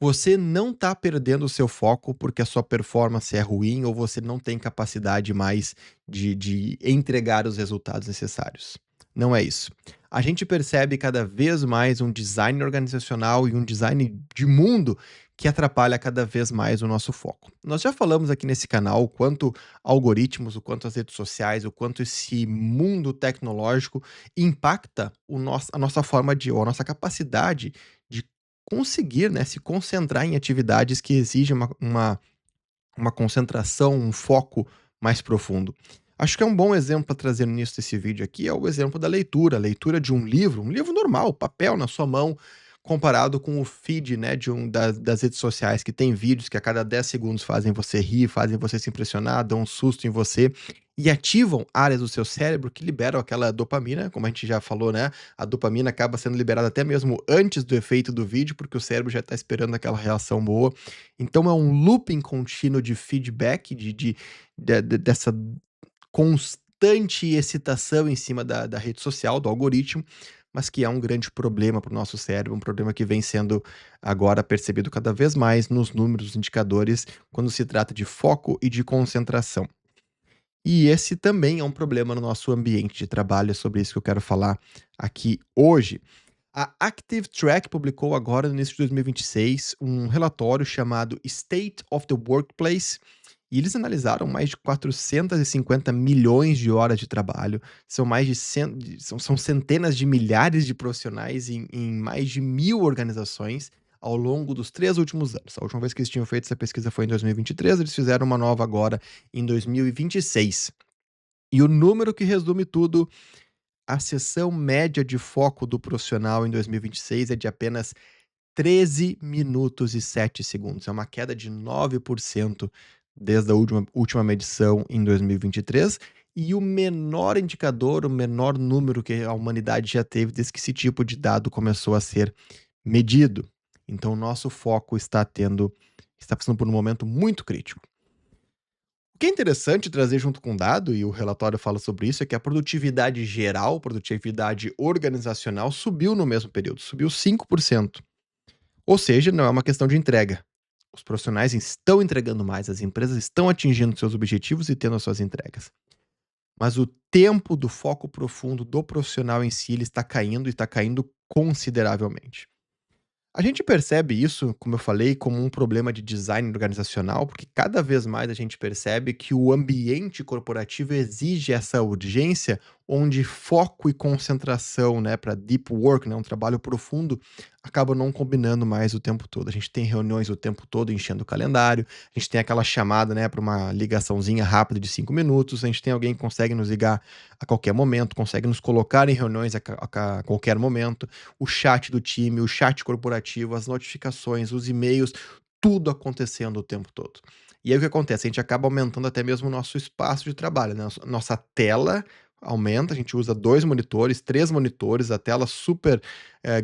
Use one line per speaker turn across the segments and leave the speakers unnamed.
Você não está perdendo o seu foco porque a sua performance é ruim ou você não tem capacidade mais de entregar os resultados necessários. Não é isso. A gente percebe cada vez mais um design organizacional e um design de mundo que atrapalha cada vez mais o nosso foco. Nós já falamos aqui nesse canal o quanto algoritmos, o quanto as redes sociais, o quanto esse mundo tecnológico impacta a nossa forma de, ou a nossa capacidade de conseguir, né, se concentrar em atividades que exigem uma concentração, um foco mais profundo. Acho que é um bom exemplo para trazer no início desse vídeo aqui é o exemplo da leitura, a leitura de um livro normal, papel na sua mão, comparado com o feed, né, das redes sociais que tem vídeos que a cada 10 segundos fazem você rir, fazem você se impressionar, dão um susto em você e ativam áreas do seu cérebro que liberam aquela dopamina, como a gente já falou, né, a dopamina acaba sendo liberada até mesmo antes do efeito do vídeo, porque o cérebro já está esperando aquela reação boa. Então é um looping contínuo de feedback, dessa constante excitação em cima da rede social, do algoritmo, mas que é um grande problema para o nosso cérebro, um problema que vem sendo agora percebido cada vez mais nos números, nos indicadores, quando se trata de foco e de concentração. E esse também é um problema no nosso ambiente de trabalho, é sobre isso que eu quero falar aqui hoje. A Active Track publicou agora no início de 2026 um relatório chamado State of the Workplace, e eles analisaram mais de 450 milhões de horas de trabalho, são mais de são centenas de milhares de profissionais em mais de 1.000 organizações ao longo dos 3 últimos anos. A última vez que eles tinham feito essa pesquisa foi em 2023, eles fizeram uma nova agora em 2026. E o número que resume tudo: a sessão média de foco do profissional em 2026 é de apenas 13 minutos e 7 segundos. É uma queda de 9% desde a última medição em 2023 e o menor indicador, o menor número que a humanidade já teve desde que esse tipo de dado começou a ser medido. Então, o nosso foco está passando por um momento muito crítico. O que é interessante trazer junto com o dado, e o relatório fala sobre isso, é que a produtividade geral, produtividade organizacional, subiu no mesmo período, subiu 5%. Ou seja, não é uma questão de entrega. Os profissionais estão entregando mais, as empresas estão atingindo seus objetivos e tendo as suas entregas. Mas o tempo do foco profundo do profissional em si, ele está caindo e está caindo consideravelmente. A gente percebe isso, como eu falei, como um problema de design organizacional, porque cada vez mais a gente percebe que o ambiente corporativo exige essa urgência, onde foco e concentração, né, para deep work, né, um trabalho profundo, acaba não combinando mais o tempo todo. A gente tem reuniões o tempo todo enchendo o calendário, a gente tem aquela chamada, né, para uma ligaçãozinha rápida de 5 minutos, a gente tem alguém que consegue nos ligar a qualquer momento, consegue nos colocar em reuniões a qualquer momento, o chat do time, o chat corporativo, as notificações, os e-mails, tudo acontecendo o tempo todo. E aí o que acontece? A gente acaba aumentando até mesmo o nosso espaço de trabalho, né? Nossa tela aumenta, a gente usa 2 monitores, 3 monitores, a tela super,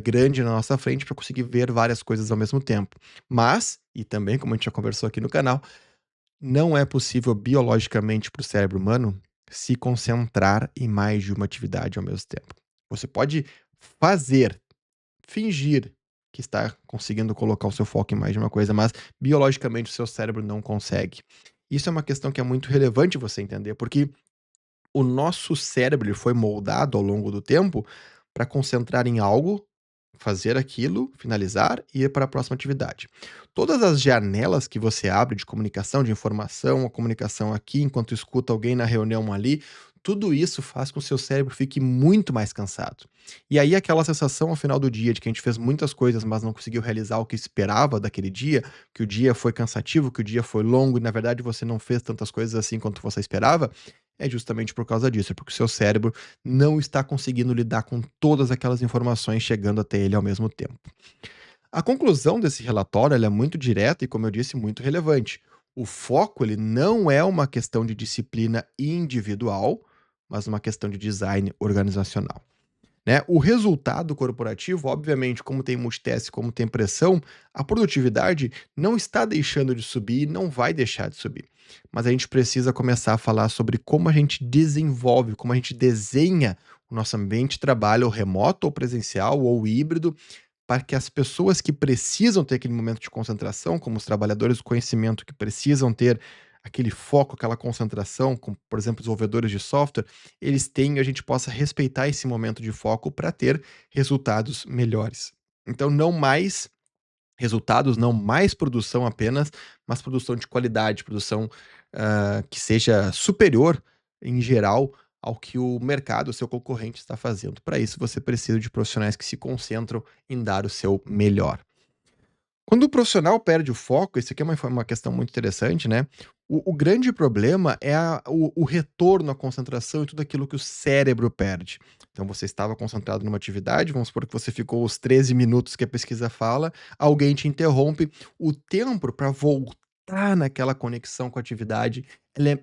grande na nossa frente para conseguir ver várias coisas ao mesmo tempo. Mas, e também como a gente já conversou aqui no canal, não é possível biologicamente para o cérebro humano se concentrar em mais de uma atividade ao mesmo tempo. Você pode fazer, fingir que está conseguindo colocar o seu foco em mais de uma coisa, mas biologicamente o seu cérebro não consegue. Isso é uma questão que é muito relevante você entender, porque o nosso cérebro ele foi moldado ao longo do tempo para concentrar em algo, fazer aquilo, finalizar e ir para a próxima atividade. Todas as janelas que você abre de comunicação, de informação, a comunicação aqui, enquanto escuta alguém na reunião ali, tudo isso faz com que o seu cérebro fique muito mais cansado. E aí aquela sensação ao final do dia de que a gente fez muitas coisas, mas não conseguiu realizar o que esperava daquele dia, que o dia foi cansativo, que o dia foi longo e na verdade você não fez tantas coisas assim quanto você esperava, é justamente por causa disso, é porque o seu cérebro não está conseguindo lidar com todas aquelas informações chegando até ele ao mesmo tempo. A conclusão desse relatório ela é muito direta e, como eu disse, muito relevante. O foco ele não é uma questão de disciplina individual, mas uma questão de design organizacional. Né? O resultado corporativo, obviamente, como tem multitask, como tem pressão, a produtividade não está deixando de subir e não vai deixar de subir. Mas a gente precisa começar a falar sobre como a gente desenvolve, como a gente desenha o nosso ambiente de trabalho, ou remoto, ou presencial, ou híbrido, para que as pessoas que precisam ter aquele momento de concentração, como os trabalhadores do conhecimento que precisam ter aquele foco, aquela concentração, como, por exemplo, desenvolvedores de software, eles tenham e a gente possa respeitar esse momento de foco para ter resultados melhores. Então, não mais resultados, não mais produção apenas, mas produção de qualidade, produção, que seja superior, em geral, ao que o mercado, o seu concorrente está fazendo. Para isso, você precisa de profissionais que se concentram em dar o seu melhor. Quando o profissional perde o foco, isso aqui é uma questão muito interessante, né, o grande problema é o retorno à concentração e tudo aquilo que o cérebro perde. Então você estava concentrado numa atividade, vamos supor que você ficou os 13 minutos que a pesquisa fala, alguém te interrompe, o tempo para voltar naquela conexão com a atividade,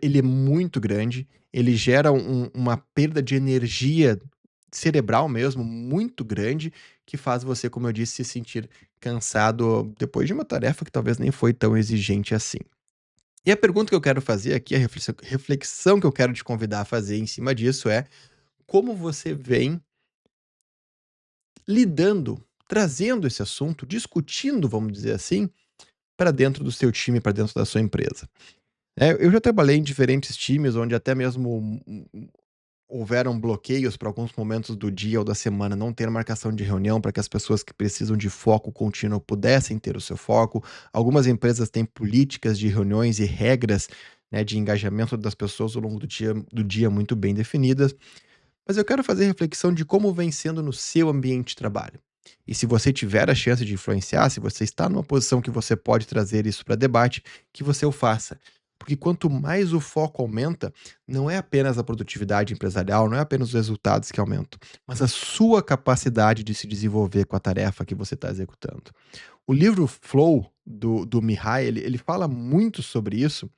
ele é muito grande, ele gera uma perda de energia cerebral mesmo, muito grande, que faz você, como eu disse, se sentir cansado depois de uma tarefa que talvez nem foi tão exigente assim. E a pergunta que eu quero fazer aqui, a reflexão que eu quero te convidar a fazer em cima disso é: como você vem lidando, trazendo esse assunto, discutindo, vamos dizer assim, para dentro do seu time, para dentro da sua empresa? Eu já trabalhei em diferentes times onde até mesmo houveram bloqueios para alguns momentos do dia ou da semana não ter marcação de reunião para que as pessoas que precisam de foco contínuo pudessem ter o seu foco. Algumas empresas têm políticas de reuniões e regras, né, de engajamento das pessoas ao longo do dia muito bem definidas. Mas eu quero fazer reflexão de como vem sendo no seu ambiente de trabalho. E se você tiver a chance de influenciar, se você está numa posição que você pode trazer isso para debate, que você o faça. Porque quanto mais o foco aumenta, não é apenas a produtividade empresarial, não é apenas os resultados que aumentam, mas a sua capacidade de se desenvolver com a tarefa que você está executando. O livro Flow, do Mihai, ele fala muito sobre isso,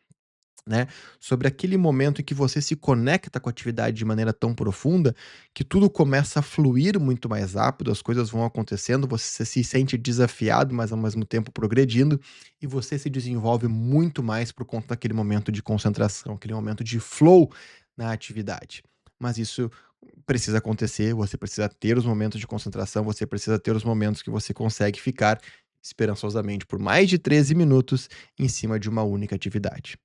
né, sobre aquele momento em que você se conecta com a atividade de maneira tão profunda, que tudo começa a fluir muito mais rápido, as coisas vão acontecendo, você se sente desafiado, mas ao mesmo tempo progredindo, e você se desenvolve muito mais por conta daquele momento de concentração, aquele momento de flow na atividade. Mas isso precisa acontecer, você precisa ter os momentos de concentração, você precisa ter os momentos que você consegue ficar esperançosamente por mais de 13 minutos em cima de uma única atividade.